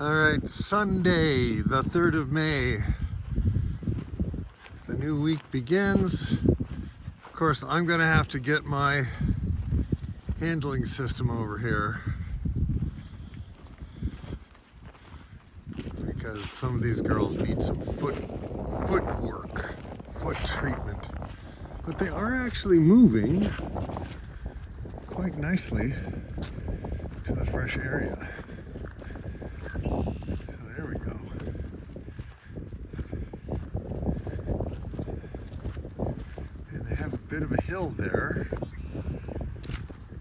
All right, Sunday, the 3rd of May. The new week begins. Of course, I'm gonna have to get my handling system over here because some of these girls need some foot work, foot treatment. But they are actually moving quite nicely to the fresh area. Bit of a hill there,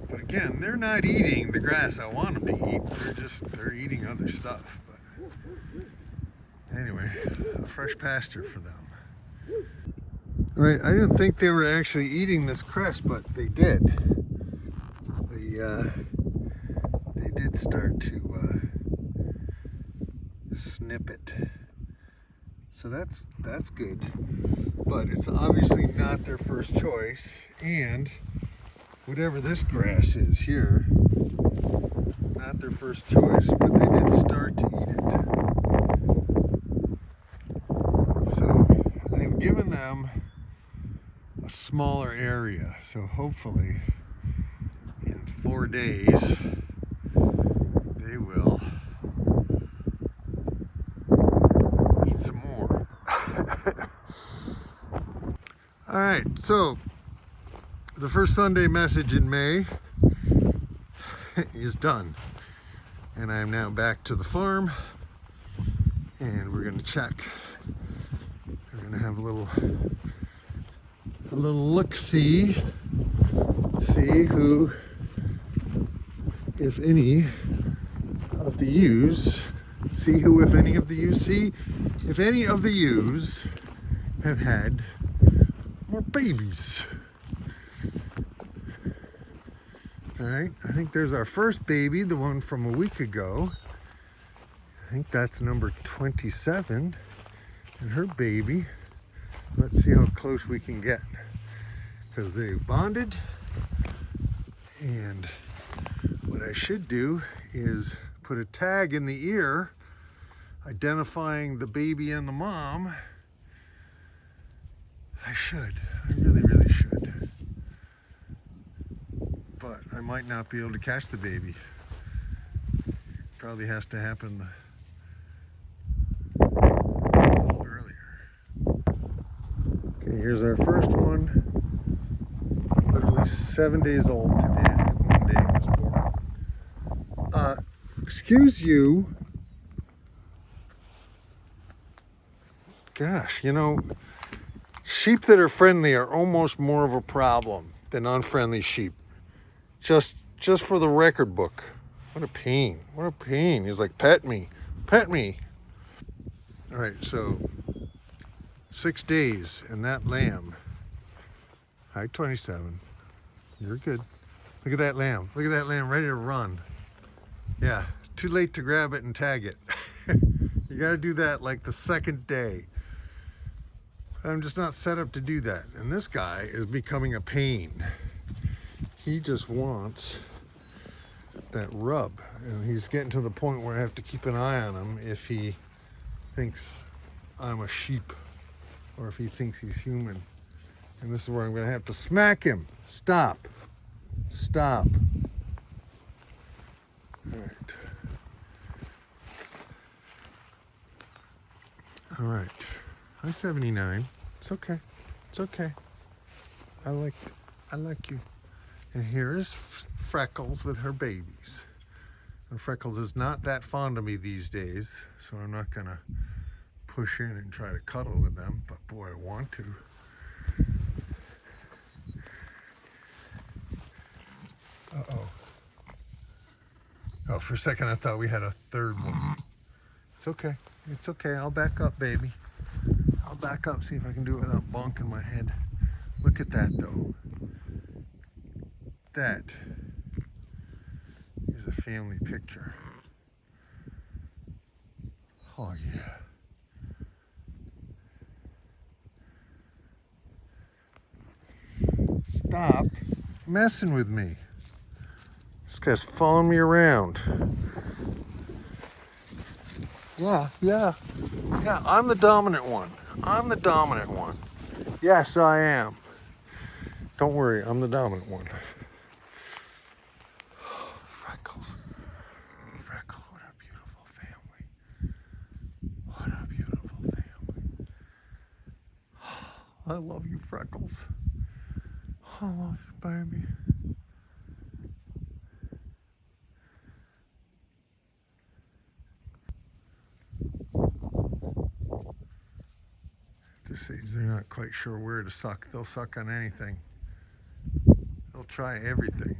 but again, they're not eating the grass I want them to eat. They're eating other stuff. But anyway, a fresh pasture for them. All right, I didn't think they were actually eating this cress, but they did. They did start to snip it. So that's good, but it's obviously not their first choice, and whatever this grass is here, not their first choice, but they did start to eat it. So I've given them a smaller area, so hopefully in 4 days they will eat some more. All right, so the first Sunday message in May is done, and I am now back to the farm, and we're going to check. We're going to have a little look-see, see who, if any, of the ewes. See who, if any of the ewes, see if any of the ewes have had more babies. All right, I think there's our first baby, the one from a week ago. I think that's number 27, and her baby. Let's see how close we can get, because they've bonded. And what I should do is put a tag in the ear identifying the baby and the mom. I really should. But I might not be able to catch the baby. Probably has to happen earlier. Okay, here's our first one. Literally 7 days old today. One day it was born. Excuse you. Gosh, you know, sheep that are friendly are almost more of a problem than unfriendly sheep. Just for the record book. What a pain. What a pain. He's like, pet me. Pet me. All right, so 6 days, and that lamb. Hi, 27. You're good. Look at that lamb. Look at that lamb ready to run. Yeah, it's too late to grab it and tag it. You got to do that like the second day. I'm just not set up to do that. And this guy is becoming a pain. He just wants that rub. And he's getting to the point where I have to keep an eye on him if he thinks I'm a sheep or if he thinks he's human. And this is where I'm going to have to smack him. Stop. Stop. All right. All right. Hi, 79. It's okay. It's okay. I like you. And here's Freckles with her babies. And Freckles is not that fond of me these days, so I'm not gonna push in and try to cuddle with them, but boy, I want to. Uh-oh. Oh, for a second I thought we had a third one. It's okay. It's okay. I'll back up, baby. I'll back up, see if I can do it without bonking my head. Look at that, though. That is a family picture. Oh, yeah. Stop messing with me. This guy's following me around. Yeah, yeah, yeah. I'm the dominant one. I'm the dominant one. Yes, I am. Don't worry, I'm the dominant one. Freckles. Freckles, what a beautiful family. What a beautiful family. I love you, Freckles. I love you, baby. At this age, they're not quite sure where to suck. They'll suck on anything. They'll try everything.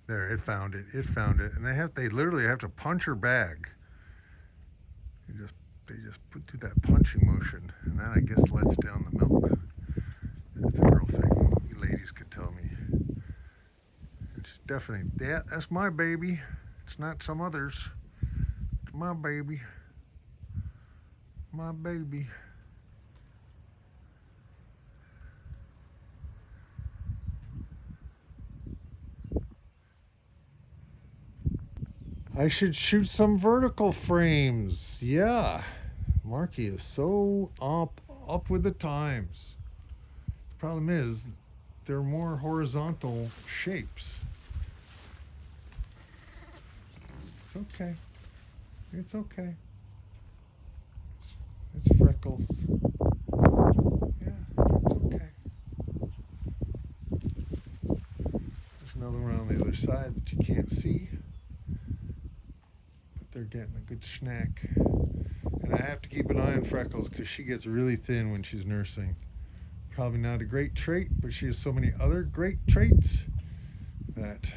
There, it found it. It found it. And they literally have to punch her bag. They just do that punching motion, and that I guess lets down the milk. That's a girl thing. You ladies could tell me. It's definitely, yeah, that's my baby. It's not some others. It's my baby. My baby. I should shoot some vertical frames. Yeah. Marky is so up with the times. The problem is they're more horizontal shapes. It's okay. It's okay. It's Freckles. Yeah, it's okay. There's another one on the other side that you can't see. But they're getting a good snack. And I have to keep an eye on Freckles because she gets really thin when she's nursing. Probably not a great trait, but she has so many other great traits that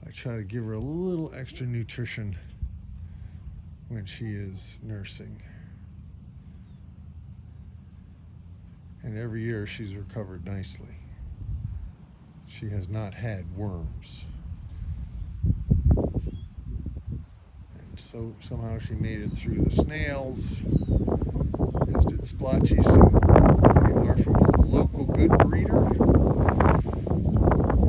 I try to give her a little extra nutrition when she is nursing. And every year she's recovered nicely. She has not had worms. And so somehow she made it through the snails, as did Splotchy, so they are from a local good breeder.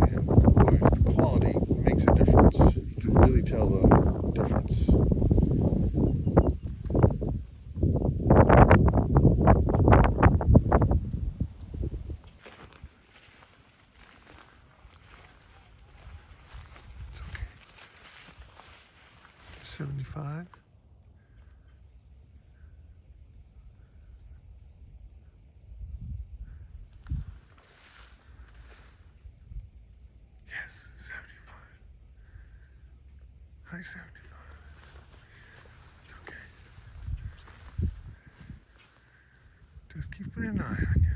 And boy, the quality makes a difference. You can really tell the difference. It's okay. 75. Yes, 75. Hi, 75. It's okay. Just keeping an eye on you.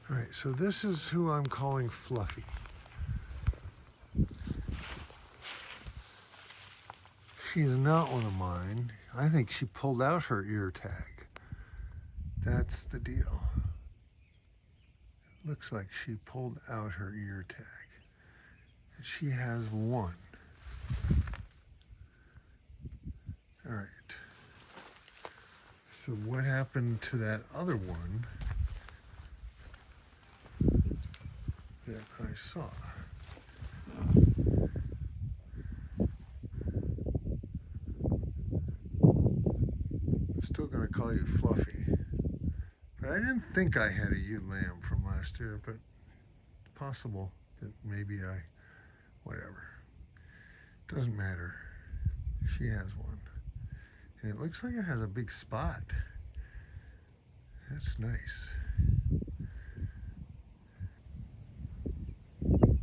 All right, so this is who I'm calling Fluffy. She's not one of mine. I think she pulled out her ear tag. That's the deal. Looks like she pulled out her ear tag. And she has one. All right. So what happened to that other one that I saw? I'm still going to call you Fluffy. But I didn't think I had a ewe lamb from last year, but it's possible that maybe whatever. Doesn't matter. She has one. And it looks like it has a big spot. That's nice. One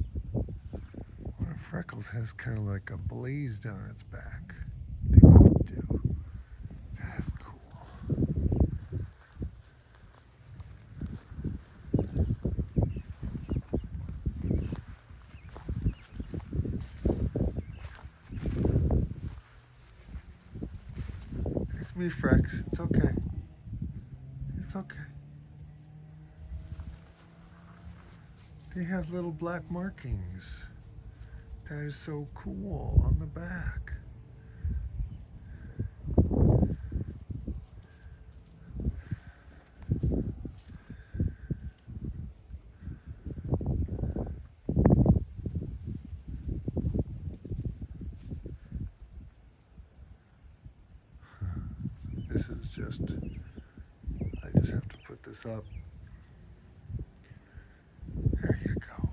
of Freckles has kind of like a blaze down its back. They both do. That's cool. me, Frex. It's okay. It's okay. They have little black markings. That is so cool on the back. This is just, I just have to put this up. There you go.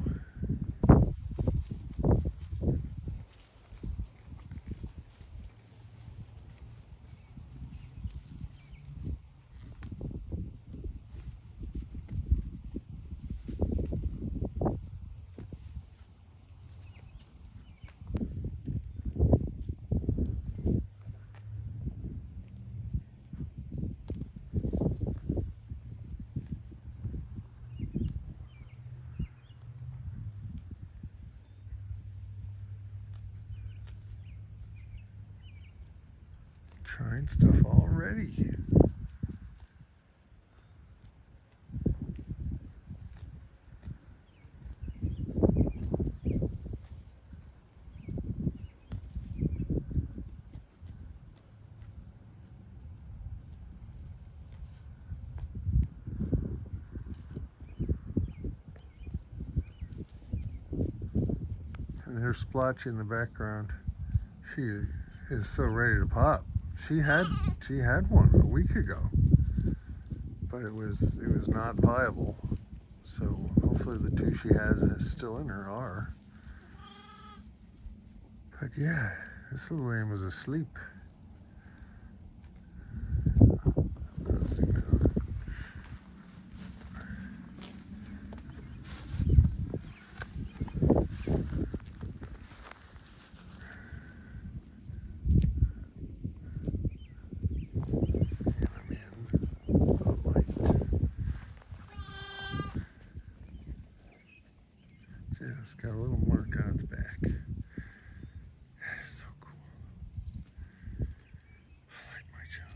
Trying stuff already. And there's Splotchy in the background. She is so ready to pop. She had one a week ago, but it was not viable. So hopefully the two she has is still in her are. But yeah, this little lamb was asleep. It's got a little mark on its back. That is so cool. I like my job.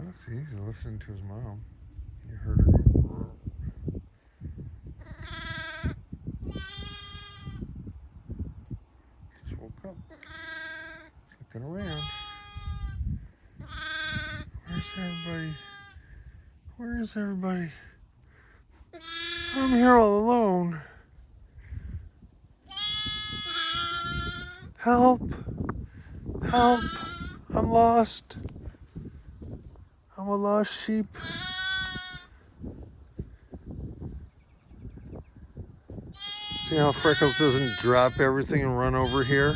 Oh, see, he's listening to his mom. You heard her go. Just woke up. He's looking around. Where's everybody? Where is everybody? I'm here all alone. Help! Help! I'm lost. I'm a lost sheep. See how Freckles doesn't drop everything and run over here?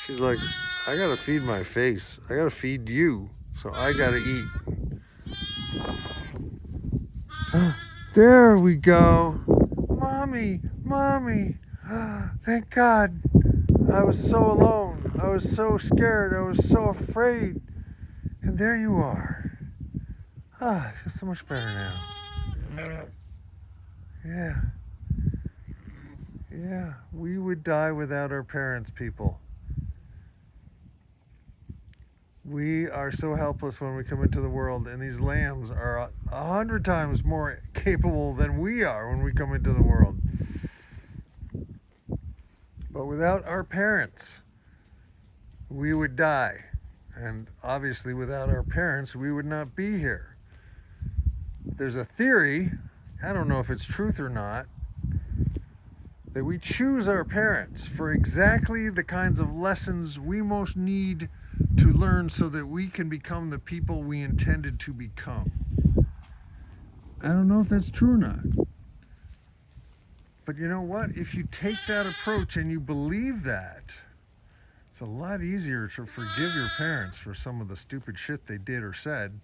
She's like, I gotta feed my face. I gotta feed you, so I gotta eat. There we go. Mommy, mommy. Thank God. I was so alone. I was so scared. I was so afraid. And there you are. I feel so much better now. Yeah. Yeah. We would die without our parents, people. We are so helpless when we come into the world, and these lambs are 100 times more capable than we are when we come into the world. But without our parents, we would die. And obviously without our parents, we would not be here. There's a theory, I don't know if it's truth or not, that we choose our parents for exactly the kinds of lessons we most need to learn so that we can become the people we intended to become. I don't know if that's true or not. But you know what? If you take that approach and you believe that, it's a lot easier to forgive your parents for some of the stupid shit they did or said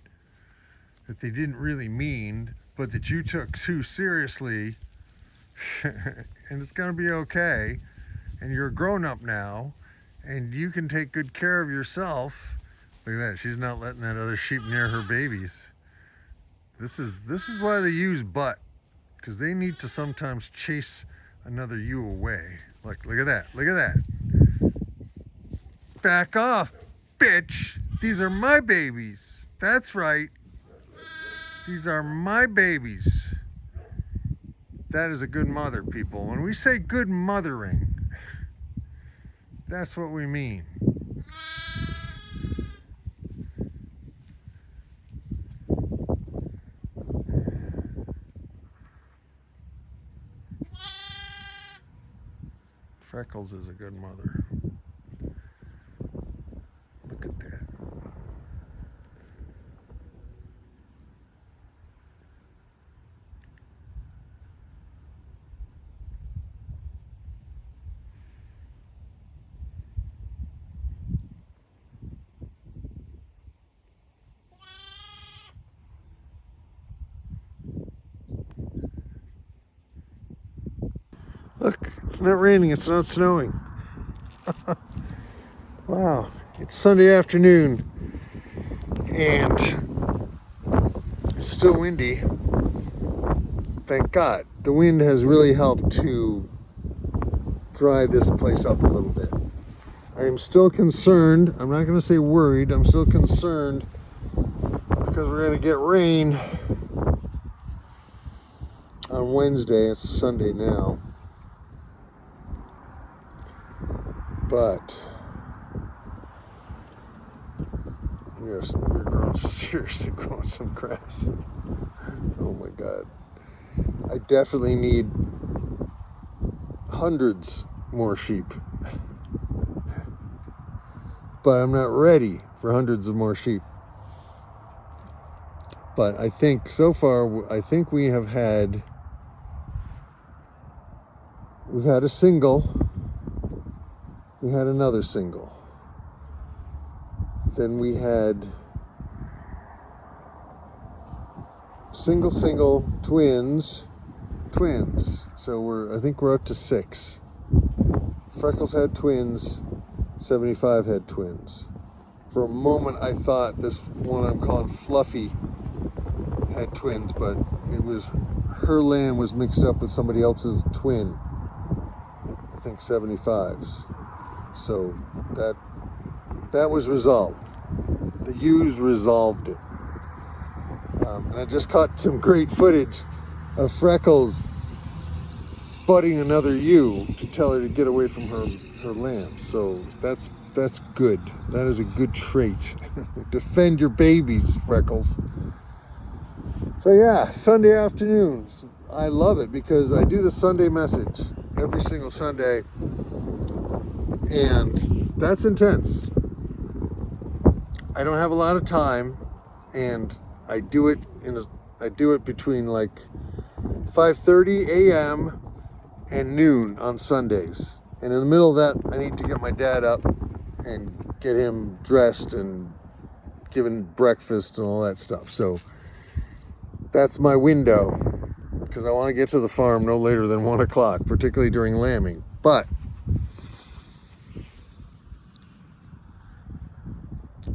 that they didn't really mean, but that you took too seriously. And it's going to be okay. And you're a grown-up now, and you can take good care of yourself. Look at that. She's not letting that other sheep near her babies. This is why they use butt, because they need to sometimes chase another ewe away. Look at that. Look at that. Back off, bitch. These are my babies. That's right. These are my babies. That is a good mother, people. When we say good mothering, that's what we mean. Freckles is a good mother. Look at that. Look, it's not raining, it's not snowing. Wow, it's Sunday afternoon and it's still windy. Thank God. The wind has really helped to dry this place up a little bit. I am still concerned. I'm not going to say worried. I'm still concerned because we're going to get rain on Wednesday. It's Sunday now. But we're seriously growing some grass. Oh my God. I definitely need hundreds more sheep. But I'm not ready for hundreds of more sheep. But I think so far, we've had a single. We had another single. Then we had single, twins. So I think we're up to 6. Freckles had twins. 75 had twins. For a moment, I thought this one I'm calling Fluffy had twins, but it was her lamb was mixed up with somebody else's twin. I think 75's. So that was resolved. The ewes resolved it. And I just caught some great footage of Freckles butting another ewe to tell her to get away from her lamb. So that's good. That is a good trait. Defend your babies, Freckles. So yeah, Sunday afternoons. I love it because I do the Sunday message every single Sunday. And that's intense. I don't have a lot of time, and I do it between like 5:30 a.m. and noon on Sundays. And in the middle of that, I need to get my dad up and get him dressed and given breakfast and all that stuff. So that's my window, because I want to get to the farm no later than 1 o'clock, particularly during lambing. But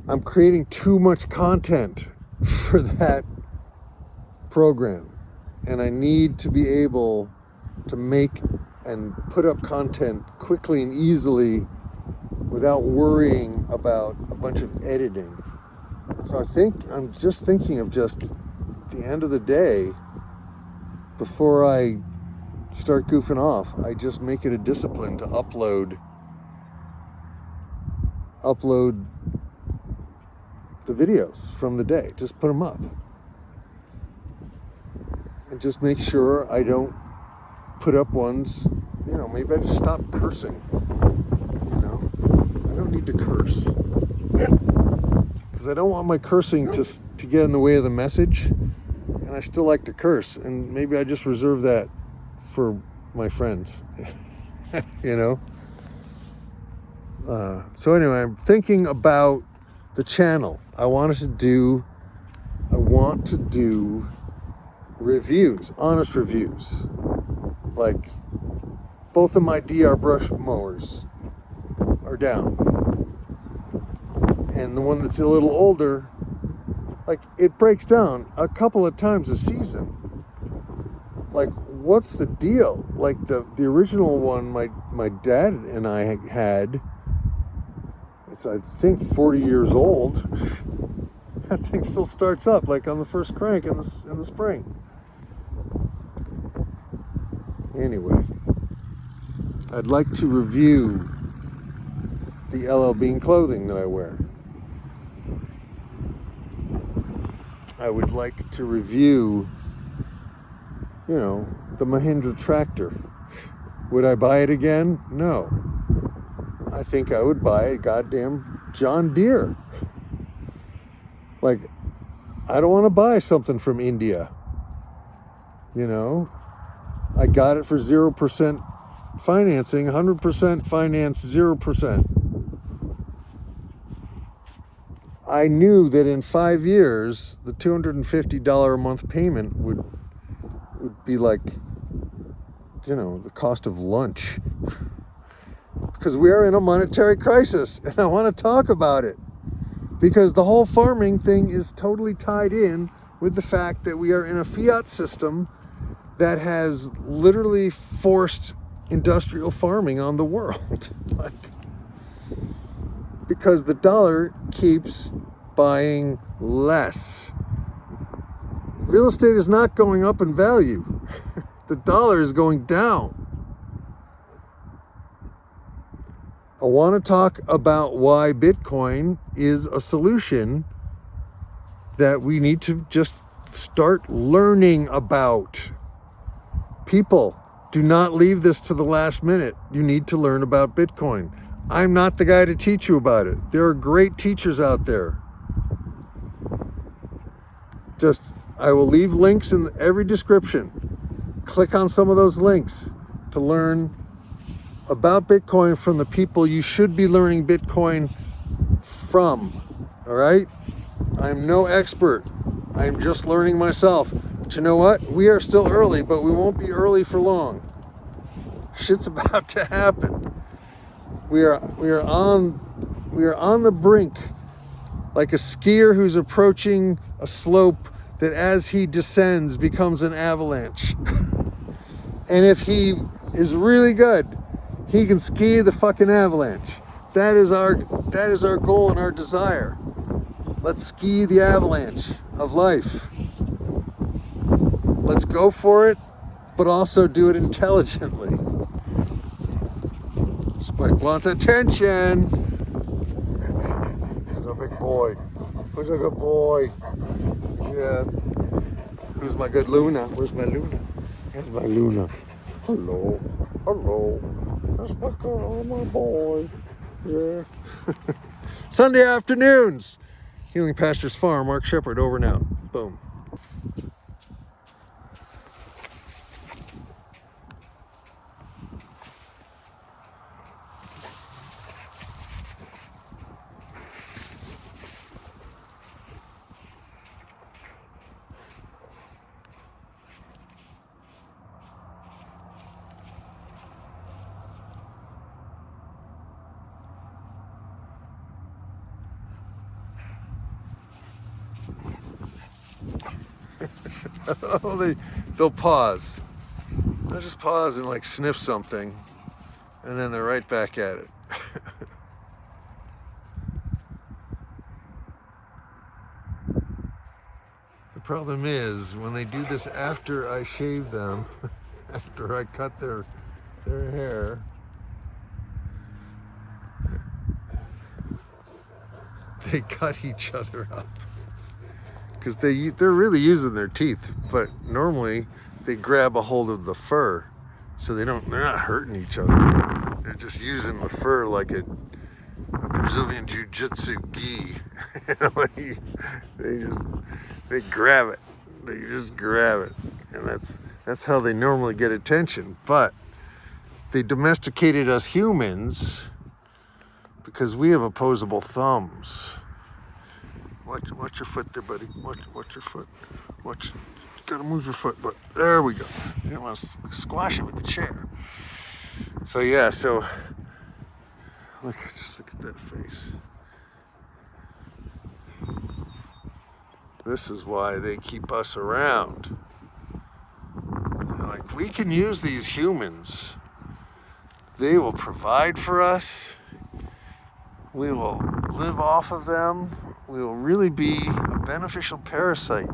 I'm creating too much content for that program, and I need to be able to make and put up content quickly and easily without worrying about a bunch of editing. So I'm just thinking of just the end of the day, before I start goofing off, I just make it a discipline to upload the videos from the day. Just put them up. And just make sure I don't put up ones maybe I just stop cursing. I don't need to curse. Because I don't want my cursing to get in the way of the message. And I still like to curse. And maybe I just reserve that for my friends. So anyway, I'm thinking about the channel. I want to do reviews, honest reviews. Like, both of my DR brush mowers are down. And the one that's a little older, like, it breaks down a couple of times a season. Like, what's the deal? Like, the original one my dad and I had, it's, I think, 40 years old. That thing still starts up, like, on the first crank in the spring. Anyway, I'd like to review the LL Bean clothing that I wear. I would like to review, the Mahindra tractor. Would I buy it again? No. I think I would buy a goddamn John Deere. Like, I don't want to buy something from India. I got it for 0% financing, 100% finance, 0%. I knew that in 5 years, the $250 a month payment would be like, the cost of lunch. Because we are in a monetary crisis, and I want to talk about it. Because the whole farming thing is totally tied in with the fact that we are in a fiat system that has literally forced industrial farming on the world. Because the dollar keeps buying less. Real estate is not going up in value. The dollar is going down. I want to talk about why Bitcoin is a solution that we need to just start learning about. People, do not leave this to the last minute. You need to learn about Bitcoin. I'm not the guy to teach you about it. There are great teachers out there. I will leave links in every description. Click on some of those links to learn about Bitcoin from the people you should be learning Bitcoin from. All right? I'm no expert. I'm just learning myself. But you know what? We are still early, but we won't be early for long. Shit's about to happen. We are on the brink, like a skier who's approaching a slope that as he descends becomes an avalanche. And if he is really good, he can ski the fucking avalanche. That is our goal and our desire. Let's ski the avalanche of life. Let's go for it, but also do it intelligently. Spike wants attention. He's a big boy. Who's a good boy? Yes. Who's my good Luna? Where's my Luna? Here's my Luna. Hello. Hello. That's my girl, my boy. Yeah. Sunday afternoons. Healing Pastures Farm, Mark Shepard, over and out. Boom. They'll pause. They'll just pause and like sniff something, and then they're right back at it. The problem is when they do this after I shave them, after I cut their hair, they cut each other up. Because they're really using their teeth, but normally they grab a hold of the fur. So they're not hurting each other. They're just using the fur like a Brazilian jiu-jitsu gi. They grab it. They just grab it. And that's how they normally get attention. But they domesticated us humans because we have opposable thumbs. Watch your foot there, buddy. Watch your foot. Watch. Gotta move your foot, but there we go. You don't want to squash it with the chair. So yeah, just look at that face. This is why they keep us around. Like, we can use these humans. They will provide for us. We will live off of them. We will really be a beneficial parasite.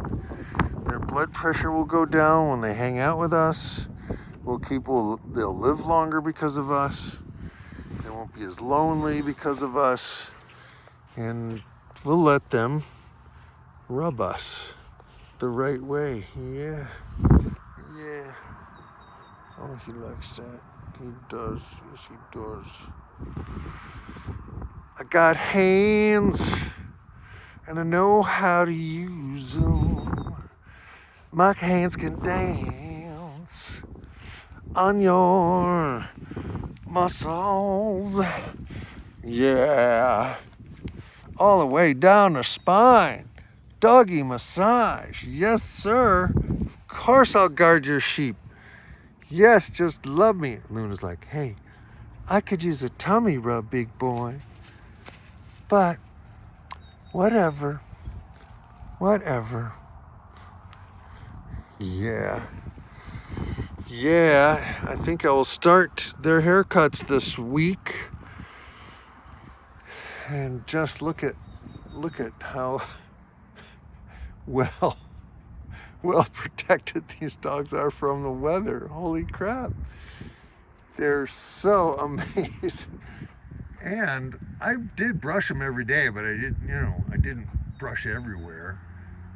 Their blood pressure will go down when they hang out with us. They'll live longer because of us. They won't be as lonely because of us. And we'll let them rub us the right way. Yeah. Oh, he likes that. He does. Yes, he does. I got hands, and I know how to use them. My hands can dance on your muscles. Yeah. All the way down the spine. Doggy massage. Yes, sir. Of course I'll guard your sheep. Yes, just love me. Luna's like, hey, I could use a tummy rub, big boy. But whatever. Yeah, I think I will start their haircuts this week. And just look at how well protected these dogs are from the weather. Holy crap. They're so amazing. And I did brush them every day, but I didn't brush everywhere.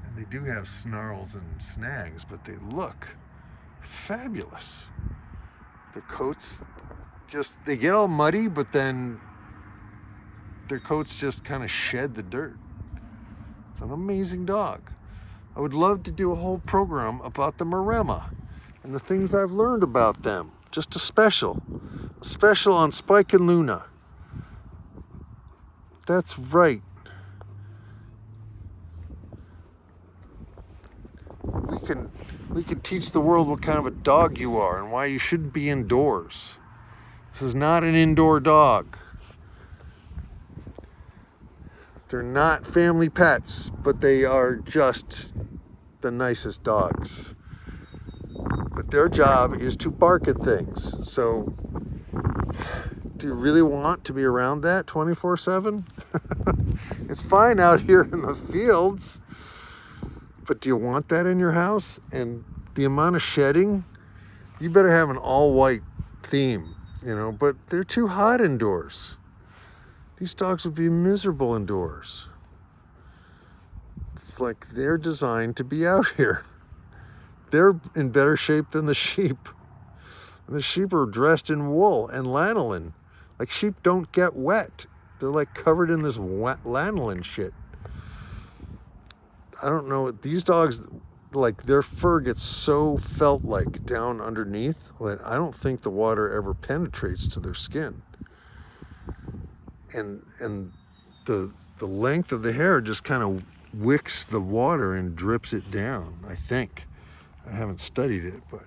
And they do have snarls and snags, but they look fabulous. Their coats they get all muddy, but then their coats just kind of shed the dirt. It's an amazing dog. I would love to do a whole program about the Maremma and the things I've learned about them. Just a special on Spike and Luna. That's right. We can teach the world what kind of a dog you are and why you shouldn't be indoors. This is not an indoor dog. They're not family pets, but they are just the nicest dogs. But their job is to bark at things. So, do you really want to be around that 24/7? It's fine out here in the fields, but do you want that in your house? And the amount of shedding, you better have an all-white theme, but they're too hot indoors. These dogs would be miserable indoors. It's like they're designed to be out here. They're in better shape than the sheep. And the sheep are dressed in wool and lanolin. Like, sheep don't get wet. They're like covered in this lanolin shit. I don't know. These dogs, like, their fur gets so felt-like down underneath that I don't think the water ever penetrates to their skin. And the length of the hair just kind of wicks the water and drips it down, I think. I haven't studied it, but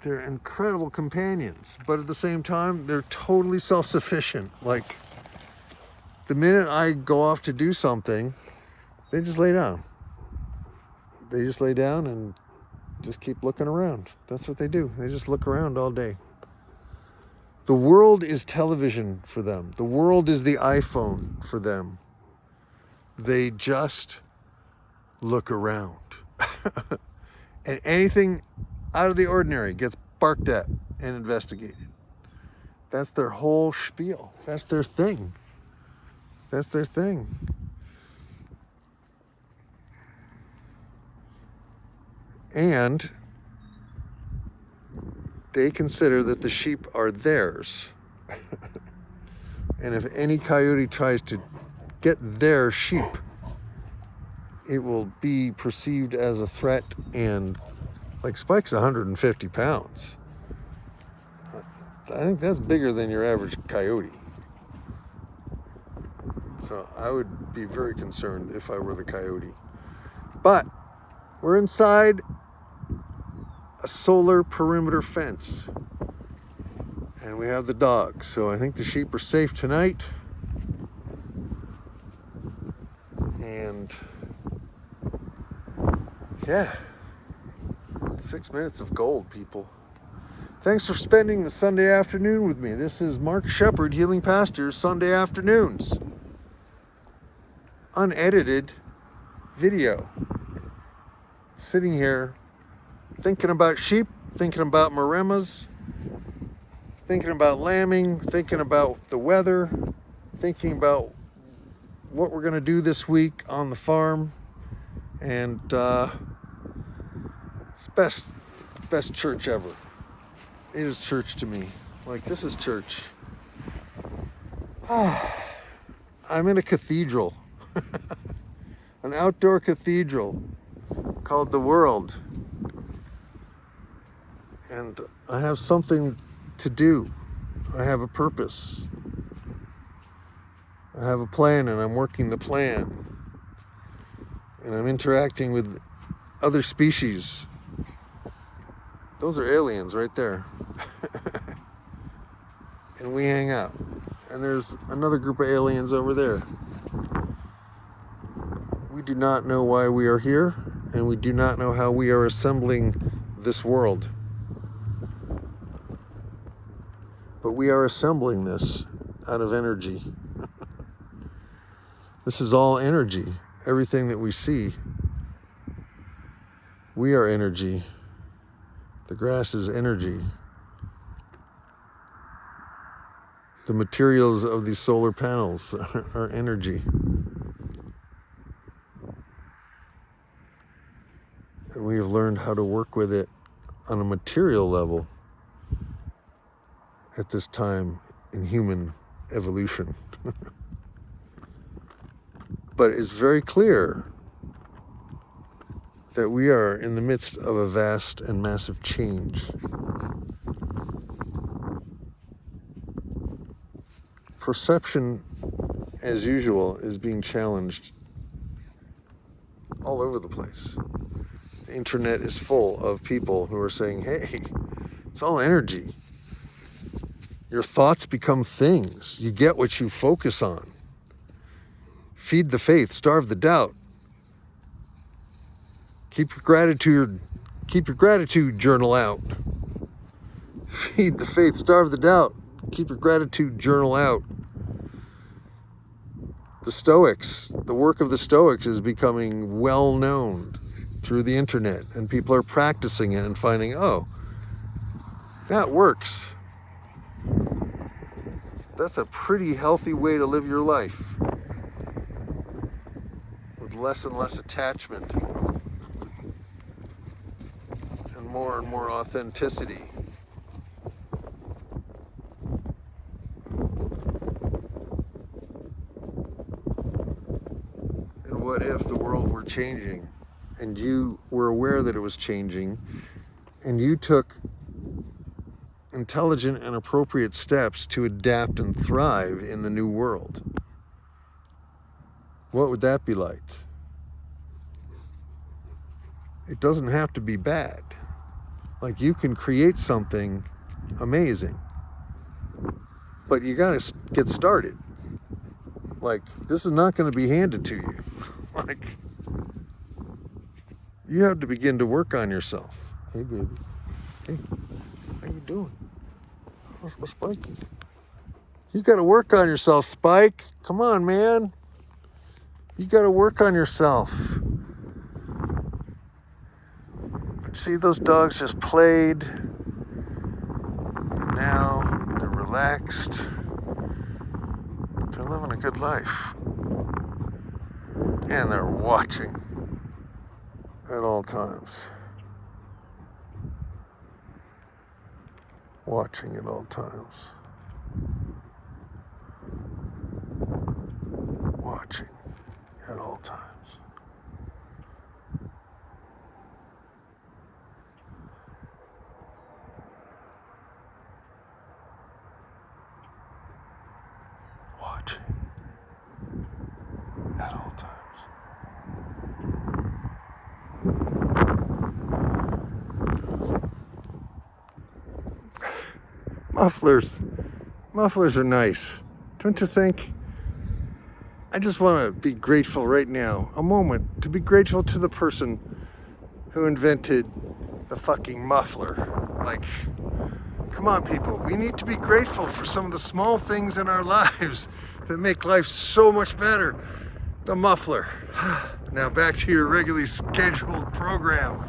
they're incredible companions. But at the same time, they're totally self-sufficient. Like, the minute I go off to do something, they just lay down. They just lay down and just keep looking around. That's what they do. They just look around all day. The world is television for them. The world is the iPhone for them. They just look around. And anything out of the ordinary gets barked at and investigated. That's their whole spiel. That's their thing. That's their thing. And they consider that the sheep are theirs. And if any coyote tries to get their sheep, it will be perceived as a threat. And like Spike's 150 pounds. I think that's bigger than your average coyote. So I would be very concerned if I were the coyote. But we're inside a solar perimeter fence. And we have the dogs. So I think the sheep are safe tonight. And yeah, 6 minutes of gold, people. Thanks for spending the Sunday afternoon with me. This is Mark Shepard, Healing Pastures, Sunday afternoons. Unedited video. Sitting here thinking about sheep, thinking about maremas, thinking about lambing, thinking about the weather, thinking about what we're going to do this week on the farm. And it's best church ever. It is church to me. Like, this is church. I'm in a cathedral. An outdoor cathedral called the world. And I have something to do. I have a purpose. I have a plan, and I'm working the plan. And I'm interacting with other species. Those are aliens right there. And we hang out. And there's another group of aliens over there. We do not know why we are here, and we do not know how we are assembling this world. But we are assembling this out of energy. This is all energy. Everything that we see. We are energy. The grass is energy. The materials of these solar panels are energy. And we have learned how to work with it on a material level at this time in human evolution. But it's very clear that we are in the midst of a vast and massive change. Perception, as usual, is being challenged all over the place. The internet is full of people who are saying, hey, it's all energy. Your thoughts become things. You get what you focus on. Feed the faith, starve the doubt. Keep your gratitude journal out. Feed the faith, starve the doubt. Keep your gratitude journal out. The Stoics, the work of the Stoics is becoming well known through the internet, and people are practicing it and finding, oh, that works. That's a pretty healthy way to live your life. With less and less attachment. And more authenticity. And what if the world were changing, and you were aware that it was changing, and you took intelligent and appropriate steps to adapt and thrive in the new world? What would that be like? It doesn't have to be bad. Like, you can create something amazing, but you gotta get started. Like, this is not going to be handed to you. Like, you have to begin to work on yourself. Hey, baby. Hey, how you doing? What's my Spiky? You got to work on yourself, Spike. Come on, man. You got to work on yourself. But see, those dogs just played. And now they're relaxed. They're living a good life. And they're watching at all times. Watching at all times. Watching at all times. Watching at all times. Mufflers are nice, don't you think? I just want to be grateful right now, a moment, to be grateful to the person who invented the fucking muffler. Like, come on people, we need to be grateful for some of the small things in our lives that make life so much better. The muffler. Now back to your regularly scheduled program.